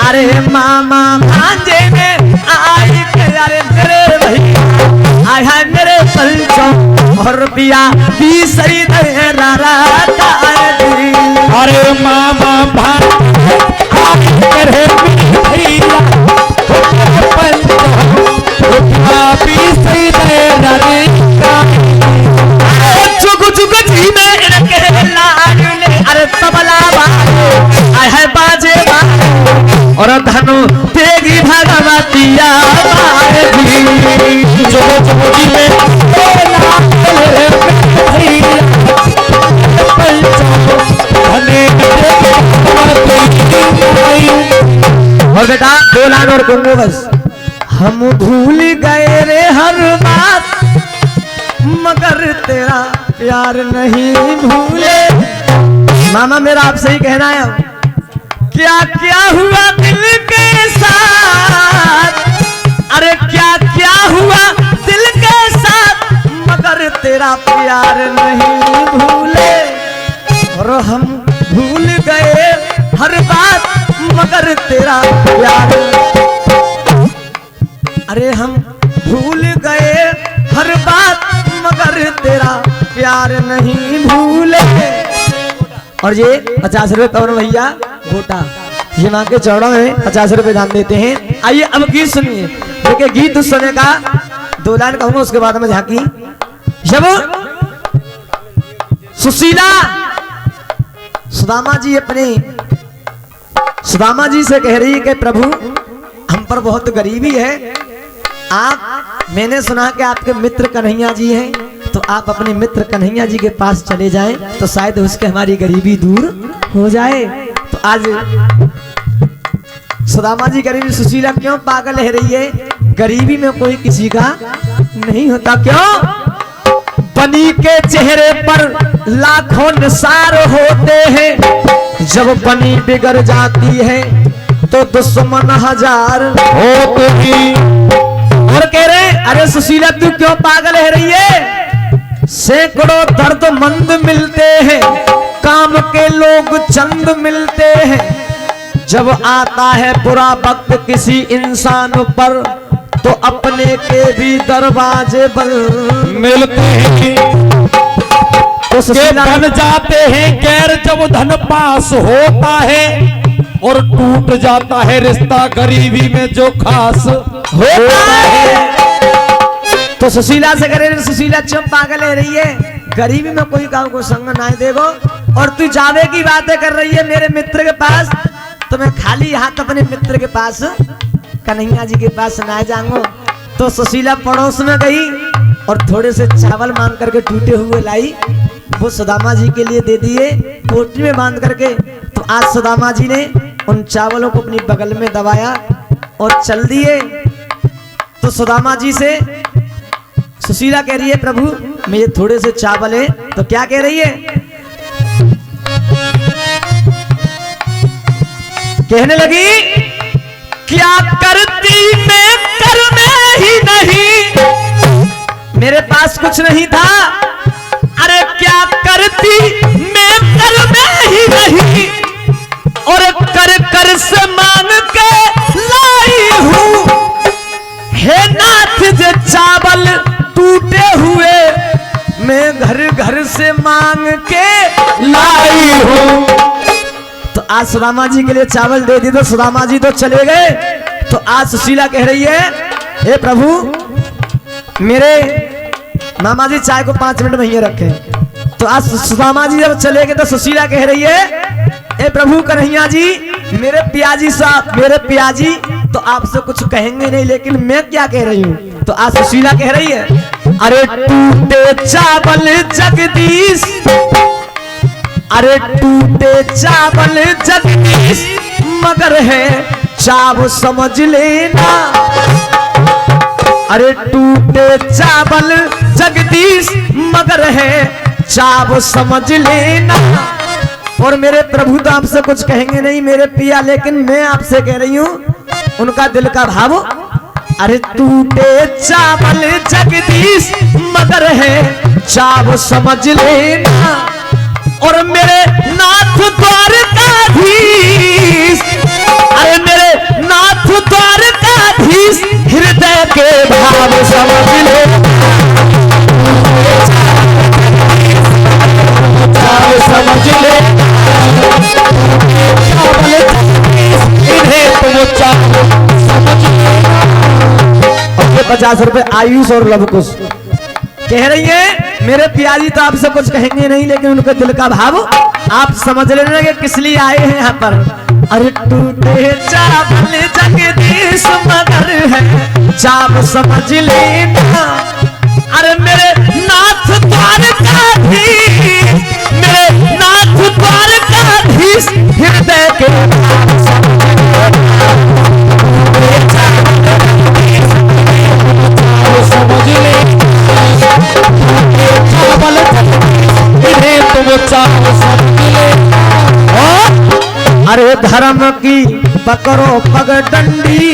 अरे मामा भांजे में आई के अरे मेरे भैया आय है मेरे पंचों और पिया बीसरी अरे मामा भांजे मेरे भैया चुक चुक जी में अरे तबला आय है बाजे और धनु तेगी भगवतिया और बेटा 2 लाख और कुंगो बस। हम भूल गए रे हर बात मगर तेरा प्यार नहीं भूले। मामा मेरा आपसे ही कहना है क्या क्या हुआ दिल के साथ अरे क्या क्या हुआ दिल के साथ मगर तेरा प्यार नहीं भूले। और हम भूल गए हर बात मगर तेरा प्यार अरे हम भूल गए हर बात मगर तेरा प्यार नहीं भूले। और ये 50 रुपए पवन भैया गोटा ये माँ के चौड़ों में 50 रुपए दान देते हैं। आइए अब गीत सुनिए। देखिए गीत उस समय का 2 लाइन कहूंगा उसके बाद में झांकी। जब सुशीला सुदामा जी से कह रही है कि प्रभु हम पर बहुत गरीबी है, आप मैंने सुना कि आपके मित्र कन्हैया जी हैं तो आप अपने मित्र कन्हैया जी के पास चले जाएं तो शायद उसके हमारी गरीबी दूर हो जाए। तो आज सुदामा जी गरीबी सुशीला क्यों पागल है रही है? गरीबी में कोई किसी का नहीं होता। क्यों? बनी के चेहरे पर लाखों निसार होते हैं, जब बनी बिगड़ जाती है तो दुश्मन हजार होते हैं। और कह रहे अरे सुशीला तू क्यों पागल है रही है? सैकड़ों दर्दमंद मिलते हैं, काम के लोग चंद मिलते हैं, जब आता है बुरा वक्त किसी इंसान पर तो अपने के भी दरवाजे बंद मिलते हैं। तो धन जाते हैं गैर जब धन पास होता है और टूट जाता है रिश्ता गरीबी में जो खास होता है। तो सुशीला से करे सुशीला चुप पागल है रही है, गरीबी में कोई काम को संग ना देगो और तू जावे की बातें कर रही है मेरे मित्र के पास, तो मैं खाली हाथ अपने मित्र के पास कन्हैया जी के पास ना जाऊंगा। तो सुशीला पड़ोस में गई और थोड़े से चावल मांग करके टूटे हुए लाई, वो सुदामा जी के लिए दे दिए पोटली में बांध करके। तो आज सुदामा जी ने उन चावलों को अपनी बगल में दबाया और चल दिए। तो सुदामा जी से सुशीला कह रही है प्रभु मेरे थोड़े से चावल है। तो क्या कह रही है? कहने लगी क्या करती मैं कर में ही नहीं, मेरे पास कुछ नहीं था। अरे क्या करती मैं कर में ही नहीं, और कर कर से मांग के लाई हूँ। हे नाथ जे चावल टूटे हुए मैं घर घर से मांग के लाई हूँ। तो आज सुदामा जी के लिए चावल दे दी तो सुदामा जी तो चले गए। तो आज सुशीला कह रही है हे प्रभु मेरे मामा जी चाय को 5 मिनट में ही रखे। तो आज सुदामा जी जब चले गए तो सुशीला कह रही है हे प्रभु कन्हैया जी मेरे पियाजी साहब मेरे पियाजी तो आपसे कुछ कहेंगे नहीं, लेकिन मैं क्या कह रही हूँ। तो आज सुशीला कह रही है अरे टूटे चावल जगदीश, अरे टूटे चावल जगदीश मगर है चाव समझ लेना। अरे टूटे चावल जगदीश मगर है चाव समझ लेना। और मेरे प्रभु तो आपसे कुछ कहेंगे नहीं मेरे पिया, लेकिन मैं आपसे कह रही हूँ उनका दिल का भाव। अरे टूटे चावल जगदीश मगर है चाव समझ लेना। और मेरे नाथ द्वारकाधीश, अरे मेरे 50 रुपए आयुष और लवकुश। कह रही है मेरे प्यारी तो आपसे कुछ कहेंगे नहीं, लेकिन उनके दिल का भाव आप समझ लेना कि किस लिए आए हैं यहाँ पर। अरे टूटे चावल जगदीश मगर है चाव समझ लेना। अरे मेरे नाथ द्वारकाधीश, मेरे नाथ द्वारकाधीश हृदय के समझ ले चावल इन्हें तुम चाव समझ ले। अरे धर्म की पकड़ो पगडंडी,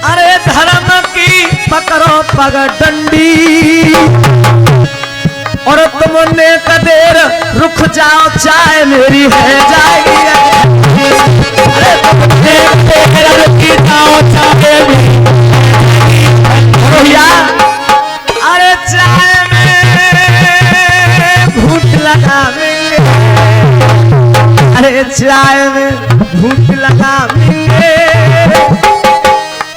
अरे धर्म की पकड़ो पगडंडी, और तुमने कदेर रुक जाओ चाय मेरी है जाएगी। अरे तुमने कदेर रुक जाओ चाय मेरी भैया, अरे चाय में भूख लगावेंगे, अरे चाय में भूख लगावेंगे,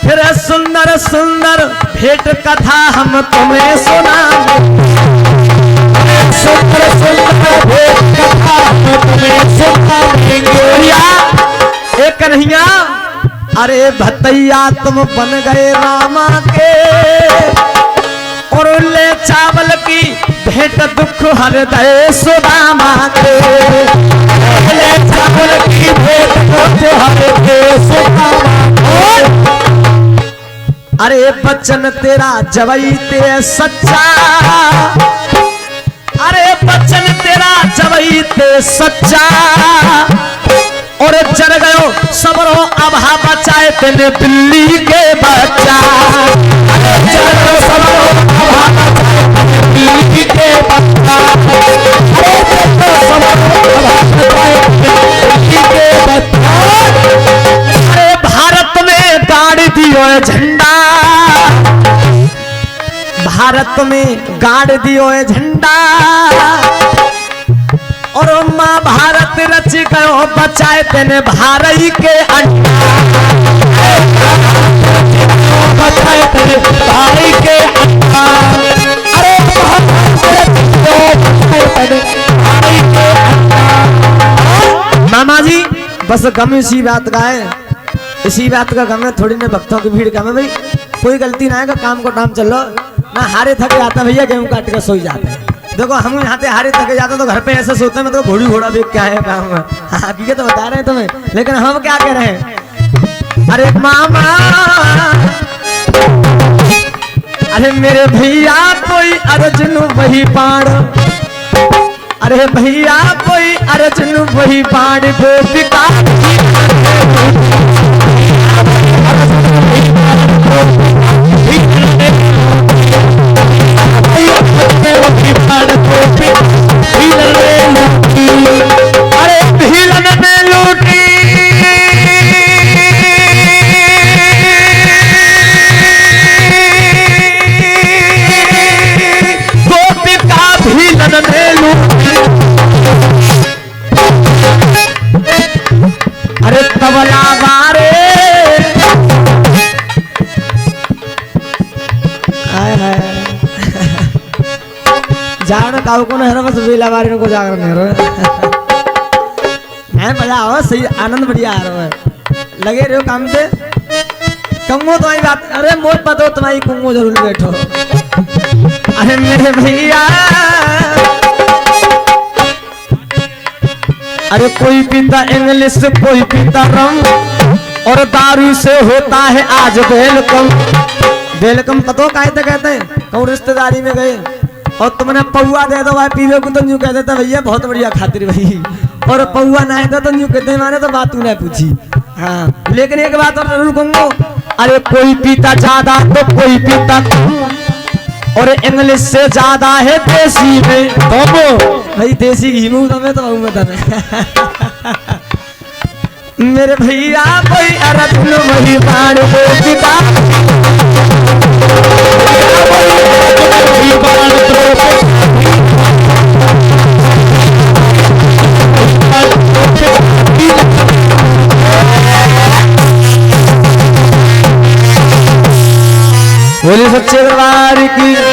फिर सुंदर सुंदर भेंट कथा हम तुम्हें सुनाएंगे। सुंदर सुंदर भेंट कथा हम तुम्हें सुनाएंगे। एक कन्हैया, अरे भतैया तुम बन गए रामा के, और ले चावल की भेंट दुख हृदय सुदामा के, ले चावल की भेंट दुख हृदय सुदामा के। अरे बचन तेरा जवई ते सच्चा, अरे बचन तेरा जवई ते सच्चा, और चढ़ गयो सबरो अभा बचाए तेने बिल्ली के बच्चा। अरे चढ़ गयो सबरो अभा बचाए तेने बिल्ली के बच्चा। अरे चढ़ गयो सबरो अभा बचाए तेने बिल्ली के बच्चा। अरे भारत में गाड़ दियो झंडा, भारत में गाड़ दियो झंडा, और माँ भारत रच गयो बचाए तेने भारई के अंडा। बचाए तेने भारई के अंडा। अरे मामा जी बस गम इसी बात का है, इसी बात का गम है, थोड़ी ना भक्तों की भीड़ गम है भाई। कोई गलती ना है, काम को टाइम चल लो ना, हारे थके जाता भैया, गेहूं काट के सोई जाते हैं। देखो हम यहाँ से हारे थके जाते तो घर पे ऐसे सोते हैं, मतलब घोड़ी घोड़ा भी क्या है काम है। हकीकत तो बता रहे हैं तुम्हें, लेकिन हम क्या कह रहे हैं। अरे मामा, अरे मेरे भैया कोई अर्जुन वही बाण, अरे भैया कोई अर्जुन वही बाण गोपिका। अरे भीलन ने लूटी, गोपिका भीलन ने लूटी। अरे तबला बारे, जागरण काऊ को नहीं बस बेला बारी को जागरण नहीं है, मजा आओ सही, आनंद बढ़िया आ रहा है, लगे रहो काम पे। कंगो तुम्हारी बात, अरे मोट पतो तुम्हारी कंगो जरूर बैठो। अरे मेरे भैया, अरे कोई पीता इंग्लिश कोई पीता रम, और दारू से होता है आज वेलकम। वेलकम पतो काहे कहते हैं, कहूँ रिश्तेदारी में गए और तुमने पौआ दे दो भाई पीवे को, तो यूँ कह देता भैया बहुत बढ़िया खातिर भाई, और पौआ ना है तो यूँ कहते माने तो बात तू नहीं पूछी। हाँ लेकिन एक बात और जरूर कहूँगा, अरे कोई पीता ज्यादा तो कोई पीता कम, और इंग्लिश से ज्यादा है देसी में तो भाई देसी घी में तो मैं तो मेरे भैया कोई अर्जुन वही बाण गोपिका। सच्चे दरबार की